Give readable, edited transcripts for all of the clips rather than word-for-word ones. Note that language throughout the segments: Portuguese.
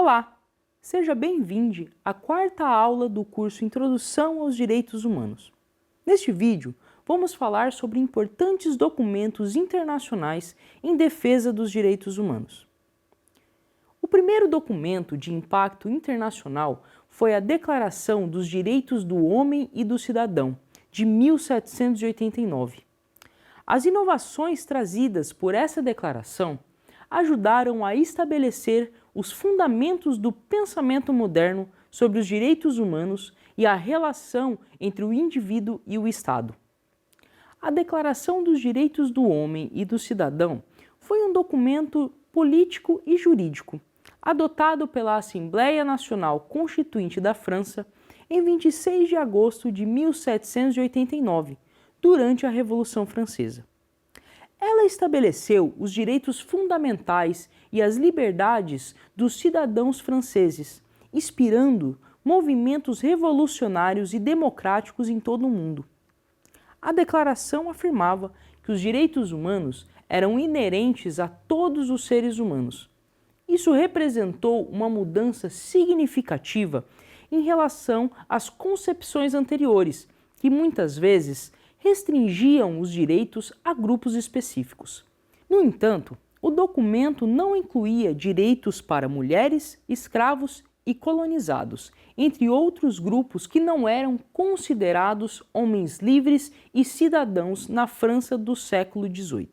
Olá! Seja bem-vindo à quarta aula do curso Introdução aos Direitos Humanos. Neste vídeo, vamos falar sobre importantes documentos internacionais em defesa dos direitos humanos. O primeiro documento de impacto internacional foi a Declaração dos Direitos do Homem e do Cidadão, de 1789. As inovações trazidas por essa declaração ajudaram a estabelecer os fundamentos do pensamento moderno sobre os direitos humanos e a relação entre o indivíduo e o Estado. A Declaração dos Direitos do Homem e do Cidadão foi um documento político e jurídico, adotado pela Assembleia Nacional Constituinte da França em 26 de agosto de 1789, durante a Revolução Francesa. Ela estabeleceu os direitos fundamentais e as liberdades dos cidadãos franceses, inspirando movimentos revolucionários e democráticos em todo o mundo. A declaração afirmava que os direitos humanos eram inerentes a todos os seres humanos. Isso representou uma mudança significativa em relação às concepções anteriores, que muitas vezes restringiam os direitos a grupos específicos. No entanto, o documento não incluía direitos para mulheres, escravos e colonizados, entre outros grupos que não eram considerados homens livres e cidadãos na França do século XVIII.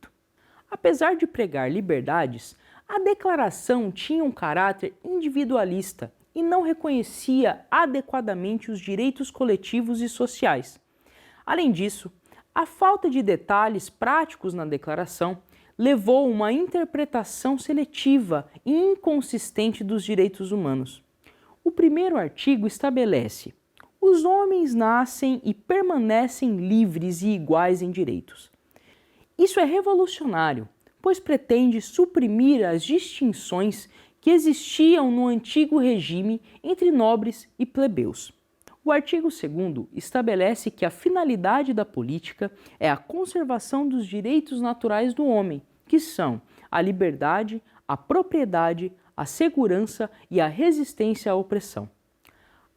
Apesar de pregar liberdades, a declaração tinha um caráter individualista e não reconhecia adequadamente os direitos coletivos e sociais. Além disso, a falta de detalhes práticos na declaração levou a uma interpretação seletiva e inconsistente dos direitos humanos. O primeiro artigo estabelece: os homens nascem e permanecem livres e iguais em direitos. Isso é revolucionário, pois pretende suprimir as distinções que existiam no antigo regime entre nobres e plebeus. O artigo 2º estabelece que a finalidade da política é a conservação dos direitos naturais do homem, que são a liberdade, a propriedade, a segurança e a resistência à opressão.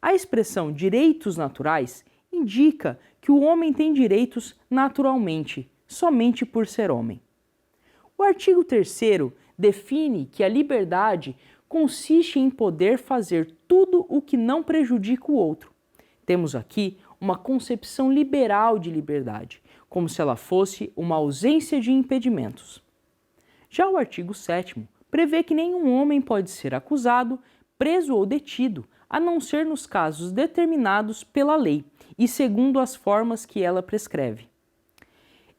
A expressão direitos naturais indica que o homem tem direitos naturalmente, somente por ser homem. O artigo 3º define que a liberdade consiste em poder fazer tudo o que não prejudica o outro. Temos aqui uma concepção liberal de liberdade, como se ela fosse uma ausência de impedimentos. Já o artigo 7º prevê que nenhum homem pode ser acusado, preso ou detido, a não ser nos casos determinados pela lei e segundo as formas que ela prescreve.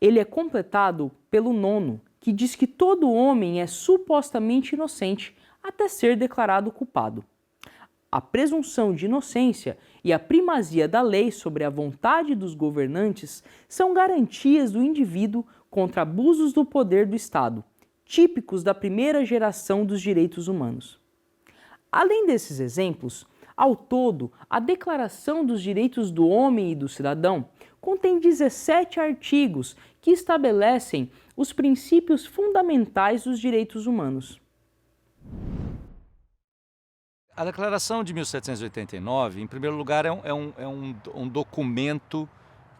Ele é completado pelo 9º, que diz que todo homem é supostamente inocente até ser declarado culpado. A presunção de inocência e a primazia da lei sobre a vontade dos governantes são garantias do indivíduo contra abusos do poder do Estado, típicos da primeira geração dos direitos humanos. Além desses exemplos, ao todo, a Declaração dos Direitos do Homem e do Cidadão contém 17 artigos que estabelecem os princípios fundamentais dos direitos humanos. A Declaração de 1789, em primeiro lugar, é um documento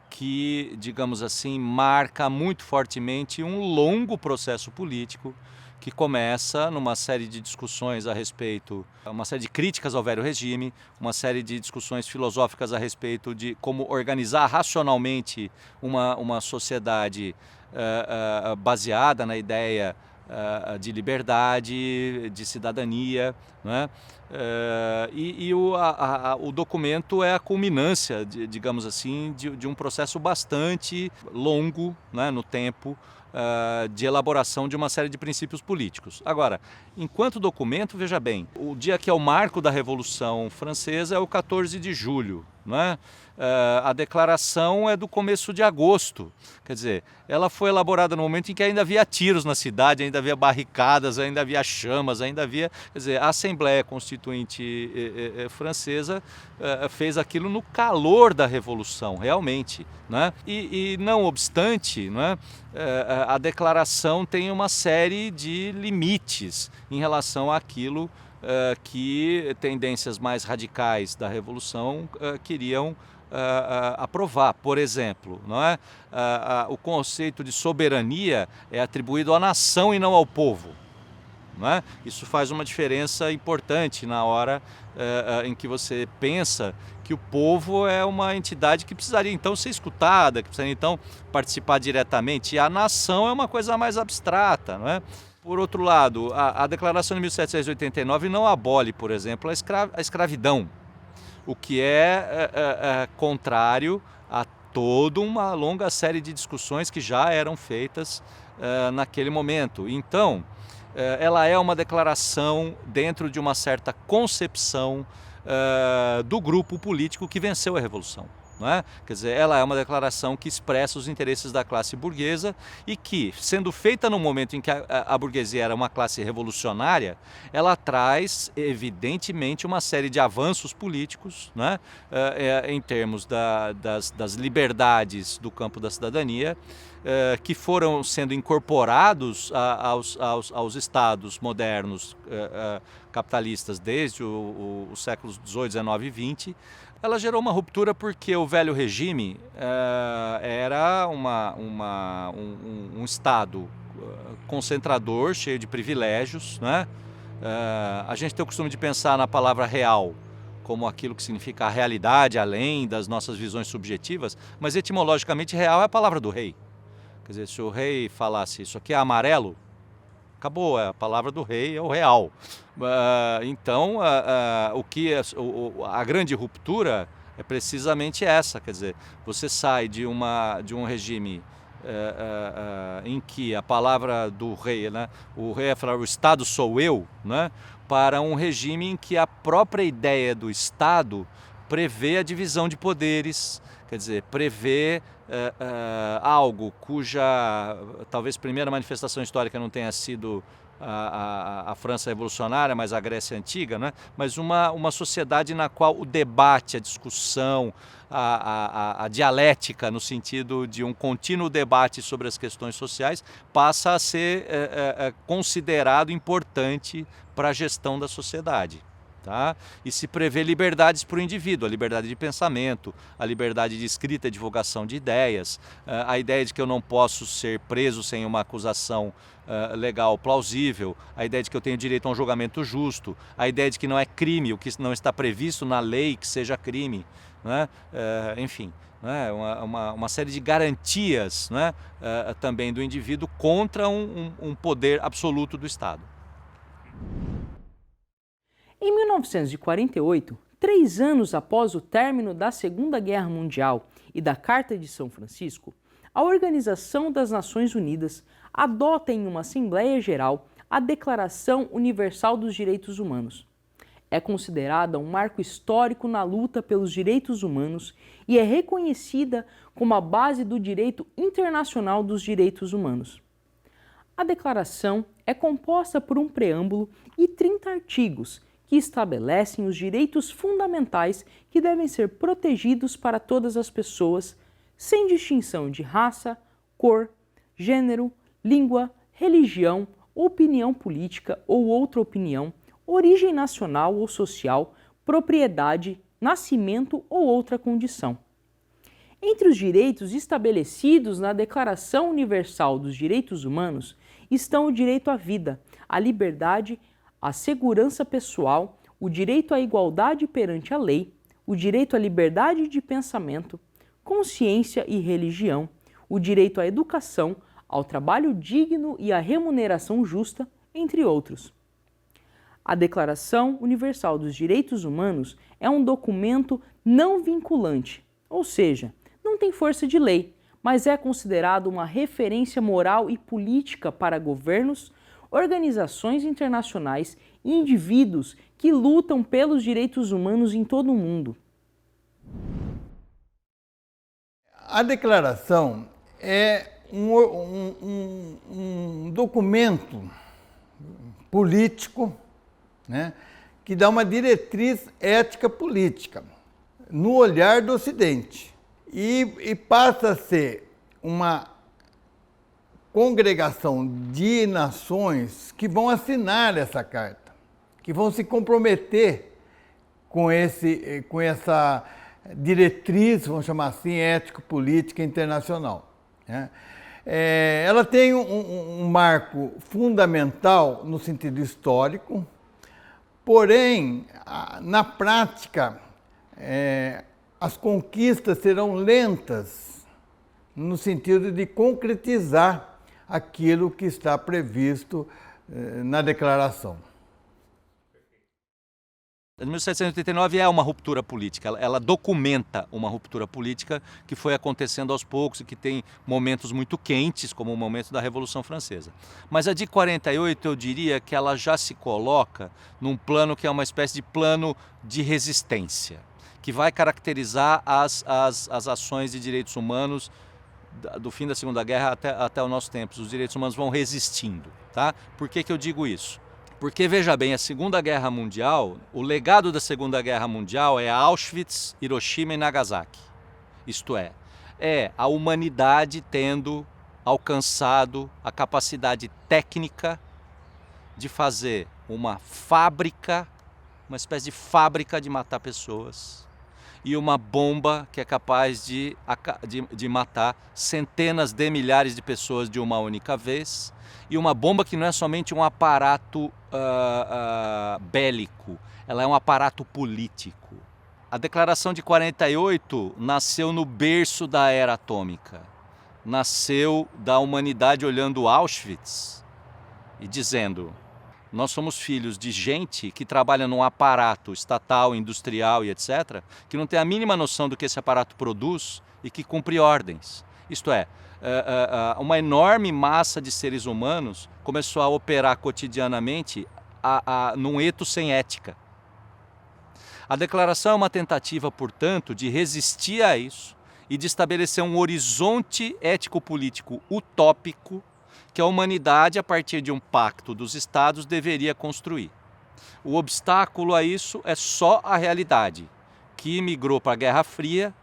que, digamos assim, marca muito fortemente um longo processo político que começa numa série de discussões a respeito, uma série de críticas ao velho regime, uma série de discussões filosóficas a respeito de como organizar racionalmente uma sociedade baseada na ideia de liberdade, de cidadania, né? O documento é a culminância, digamos assim, de um processo bastante longo, né, no tempo, de elaboração de uma série de princípios políticos. Agora, enquanto documento, veja bem, o dia que é o marco da Revolução Francesa é o 14 de julho, né? A declaração é do começo de agosto, quer dizer, ela foi elaborada no momento em que ainda havia tiros na cidade, ainda havia barricadas, ainda havia chamas, ainda havia, quer dizer, a Assembleia Constituinte Francesa fez aquilo no calor da Revolução, realmente, né? E não obstante, né, a declaração tem uma série de limites em relação àquilo que tendências mais radicais da Revolução queriam aprovar. Por exemplo, não é? O conceito de soberania é atribuído à nação e não ao povo. Não é? Isso faz uma diferença importante na hora em que você pensa que o povo é uma entidade que precisaria então ser escutada, que precisaria então participar diretamente, e a nação é uma coisa mais abstrata, não é? Por outro lado, a Declaração de 1789 não abole, por exemplo, a escravidão, o que é contrário a toda uma longa série de discussões que já eram feitas naquele momento. Então, ela é uma declaração dentro de uma certa concepção do grupo político que venceu a Revolução. Não é? Quer dizer, ela é uma declaração que expressa os interesses da classe burguesa e que, sendo feita no momento em que a burguesia era uma classe revolucionária, ela traz, evidentemente, uma série de avanços políticos, não é? Em termos das liberdades do campo da cidadania, que foram sendo incorporados aos estados modernos capitalistas desde os séculos XVIII, XIX e XX. Ela gerou uma ruptura porque o velho regime era um Estado concentrador, cheio de privilégios, né? A gente tem o costume de pensar na palavra real como aquilo que significa a realidade, além das nossas visões subjetivas, mas etimologicamente real é a palavra do rei. Quer dizer, se o rei falasse isso aqui é amarelo, acabou, a palavra do rei é o real. Então, a grande ruptura é precisamente essa, quer dizer, você sai de um regime em que a palavra do rei, né, o rei é falar o Estado sou eu, né, para um regime em que a própria ideia do Estado prevê a divisão de poderes, quer dizer, prevê algo cuja talvez primeira manifestação histórica não tenha sido a França revolucionária, mas a Grécia antiga, né? Mas uma sociedade na qual o debate, a discussão, a dialética, no sentido de um contínuo debate sobre as questões sociais, passa a ser considerado importante para a gestão da sociedade. Tá? E se prevê liberdades para o indivíduo, a liberdade de pensamento, a liberdade de escrita e divulgação de ideias, a ideia de que eu não posso ser preso sem uma acusação legal plausível, a ideia de que eu tenho direito a um julgamento justo, a ideia de que não é crime o que não está previsto na lei que seja crime, né? Enfim, né? Uma série de garantias, né? Também do indivíduo contra um poder absoluto do Estado. Em 1948, 3 anos após o término da Segunda Guerra Mundial e da Carta de São Francisco, a Organização das Nações Unidas adota em uma Assembleia Geral a Declaração Universal dos Direitos Humanos. É considerada um marco histórico na luta pelos direitos humanos e é reconhecida como a base do direito internacional dos direitos humanos. A declaração é composta por um preâmbulo e 30 artigos que estabelecem os direitos fundamentais que devem ser protegidos para todas as pessoas, sem distinção de raça, cor, gênero, língua, religião, opinião política ou outra opinião, origem nacional ou social, propriedade, nascimento ou outra condição. Entre os direitos estabelecidos na Declaração Universal dos Direitos Humanos estão o direito à vida, à liberdade, à segurança pessoal, o direito à igualdade perante a lei, o direito à liberdade de pensamento, consciência e religião, o direito à educação, ao trabalho digno e à remuneração justa, entre outros. A Declaração Universal dos Direitos Humanos é um documento não vinculante, ou seja, não tem força de lei, mas é considerado uma referência moral e política para governos, organizações internacionais e indivíduos que lutam pelos direitos humanos em todo o mundo. A declaração é um documento político, né, que dá uma diretriz ética política no olhar do Ocidente e passa a ser uma congregação de nações que vão assinar essa carta, que vão se comprometer com essa diretriz, vamos chamar assim, ético-política internacional, né? Ela tem um marco fundamental no sentido histórico, porém, na prática, as conquistas serão lentas no sentido de concretizar aquilo que está previsto na declaração. De 1789 é uma ruptura política, ela documenta uma ruptura política que foi acontecendo aos poucos e que tem momentos muito quentes, como o momento da Revolução Francesa. Mas a de 48, eu diria que ela já se coloca num plano que é uma espécie de plano de resistência, que vai caracterizar as ações de direitos humanos do fim da Segunda Guerra até o nosso tempo. Os direitos humanos vão resistindo, tá? Por que eu digo isso? Porque, veja bem, a Segunda Guerra Mundial, o legado da Segunda Guerra Mundial é Auschwitz, Hiroshima e Nagasaki. Isto é a humanidade tendo alcançado a capacidade técnica de fazer uma fábrica, uma espécie de fábrica de matar pessoas, e uma bomba que é capaz de matar centenas de milhares de pessoas de uma única vez, e uma bomba que não é somente um aparato bélico, ela é um aparato político. A Declaração de 48 nasceu no berço da era atômica, nasceu da humanidade olhando Auschwitz e dizendo: nós somos filhos de gente que trabalha num aparato estatal, industrial e etc., que não tem a mínima noção do que esse aparato produz e que cumpre ordens. Isto é, uma enorme massa de seres humanos começou a operar cotidianamente num etos sem ética. A declaração é uma tentativa, portanto, de resistir a isso e de estabelecer um horizonte ético-político utópico que a humanidade, a partir de um pacto dos Estados, deveria construir. O obstáculo a isso é só a realidade, que migrou para a Guerra Fria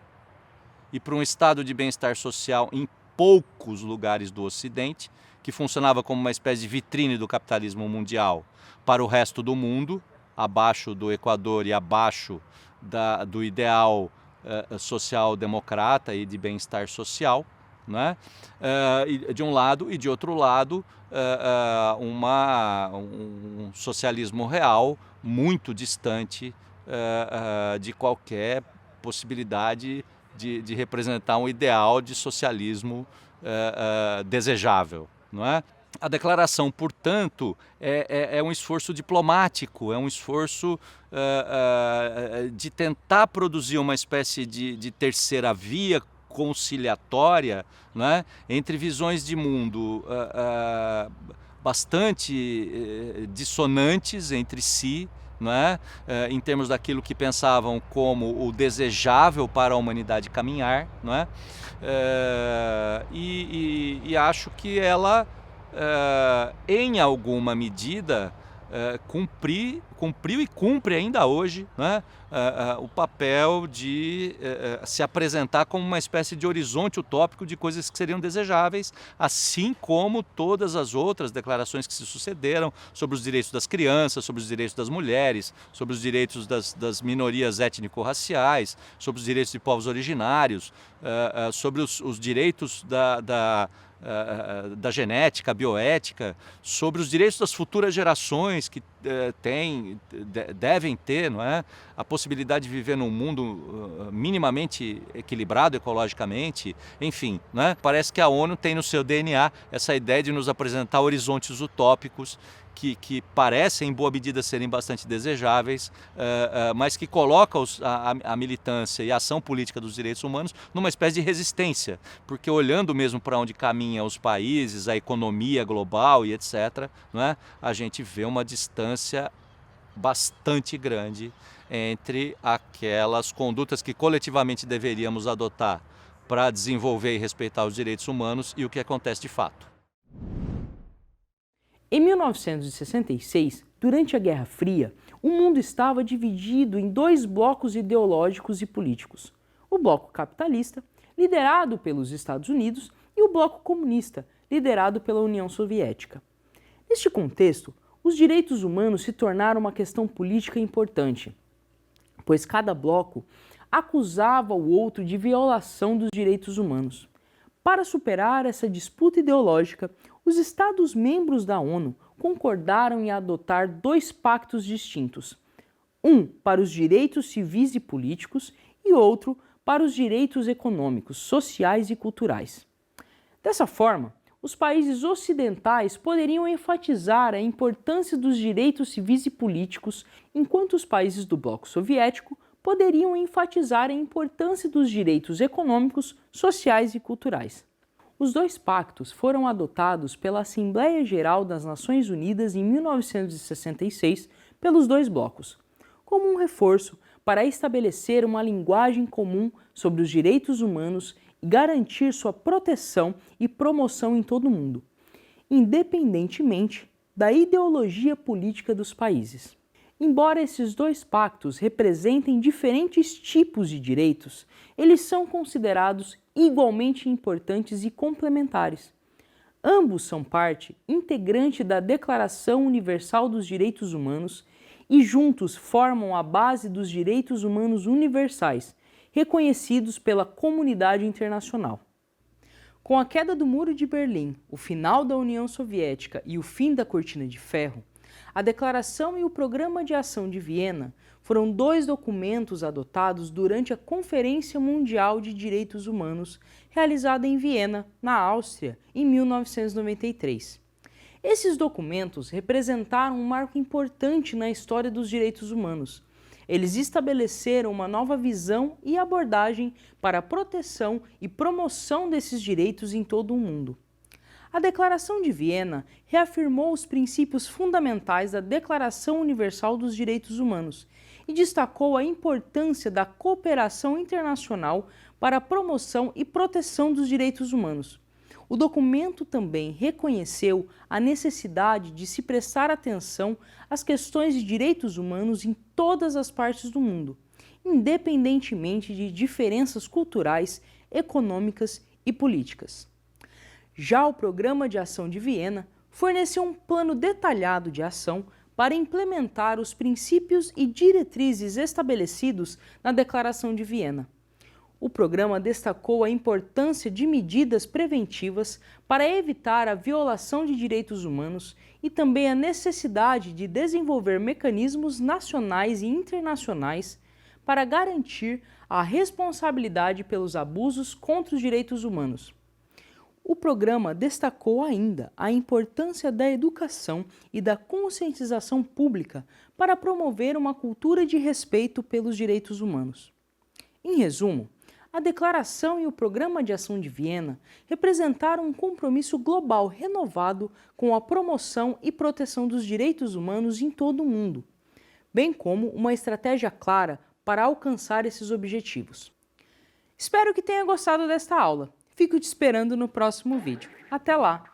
e para um estado de bem-estar social em poucos lugares do Ocidente, que funcionava como uma espécie de vitrine do capitalismo mundial para o resto do mundo, abaixo do Equador e abaixo do ideal social-democrata e de bem-estar social, né? De um lado, e de outro lado, um socialismo real muito distante de qualquer possibilidade de representar um ideal de socialismo desejável, não é? A declaração, portanto, é um esforço diplomático, é um esforço de tentar produzir uma espécie de terceira via conciliatória, né, entre visões de mundo bastante dissonantes entre si, né, em termos daquilo que pensavam como o desejável para a humanidade caminhar, né, e acho que ela, em alguma medida, cumpriu e cumpre ainda hoje, né, o papel de se apresentar como uma espécie de horizonte utópico de coisas que seriam desejáveis, assim como todas as outras declarações que se sucederam sobre os direitos das crianças, sobre os direitos das mulheres, sobre os direitos das minorias étnico-raciais, sobre os direitos de povos originários, sobre os direitos da genética, bioética, sobre os direitos das futuras gerações que devem ter, não é, a possibilidade de viver num mundo minimamente equilibrado ecologicamente, enfim, né? Parece que a ONU tem no seu DNA essa ideia de nos apresentar horizontes utópicos que parecem, em boa medida, serem bastante desejáveis, mas que colocam a militância e a ação política dos direitos humanos numa espécie de resistência, porque olhando mesmo para onde caminham os países, a economia global e etc., não é? A gente vê uma distância bastante grande entre aquelas condutas que coletivamente deveríamos adotar para desenvolver e respeitar os direitos humanos e o que acontece de fato. Em 1966, durante a Guerra Fria, o mundo estava dividido em dois blocos ideológicos e políticos: o bloco capitalista, liderado pelos Estados Unidos, e o bloco comunista, liderado pela União Soviética. Neste contexto, Os direitos humanos se tornaram uma questão política importante, pois cada bloco acusava o outro de violação dos direitos humanos. Para superar essa disputa ideológica, os Estados-membros da ONU concordaram em adotar 2 pactos distintos, um para os direitos civis e políticos e outro para os direitos econômicos, sociais e culturais. Dessa forma, os países ocidentais poderiam enfatizar a importância dos direitos civis e políticos, enquanto os países do bloco soviético poderiam enfatizar a importância dos direitos econômicos, sociais e culturais. Os 2 pactos foram adotados pela Assembleia Geral das Nações Unidas em 1966 pelos 2 blocos, como um reforço para estabelecer uma linguagem comum sobre os direitos humanos e garantir sua proteção e promoção em todo o mundo, independentemente da ideologia política dos países. Embora esses 2 pactos representem diferentes tipos de direitos, eles são considerados igualmente importantes e complementares. Ambos são parte integrante da Declaração Universal dos Direitos Humanos e juntos formam a base dos direitos humanos universais, reconhecidos pela comunidade internacional. Com a queda do Muro de Berlim, o final da União Soviética e o fim da Cortina de Ferro, a Declaração e o Programa de Ação de Viena foram 2 documentos adotados durante a Conferência Mundial de Direitos Humanos, realizada em Viena, na Áustria, em 1993. Esses documentos representaram um marco importante na história dos direitos humanos. Eles estabeleceram uma nova visão e abordagem para a proteção e promoção desses direitos em todo o mundo. A Declaração de Viena reafirmou os princípios fundamentais da Declaração Universal dos Direitos Humanos e destacou a importância da cooperação internacional para a promoção e proteção dos direitos humanos. O documento também reconheceu a necessidade de se prestar atenção às questões de direitos humanos em todas as partes do mundo, independentemente de diferenças culturais, econômicas e políticas. Já o Programa de Ação de Viena forneceu um plano detalhado de ação para implementar os princípios e diretrizes estabelecidos na Declaração de Viena. O programa destacou a importância de medidas preventivas para evitar a violação de direitos humanos e também a necessidade de desenvolver mecanismos nacionais e internacionais para garantir a responsabilidade pelos abusos contra os direitos humanos. O programa destacou ainda a importância da educação e da conscientização pública para promover uma cultura de respeito pelos direitos humanos. Em resumo, a Declaração e o Programa de Ação de Viena representaram um compromisso global renovado com a promoção e proteção dos direitos humanos em todo o mundo, bem como uma estratégia clara para alcançar esses objetivos. Espero que tenha gostado desta aula. Fico te esperando no próximo vídeo. Até lá!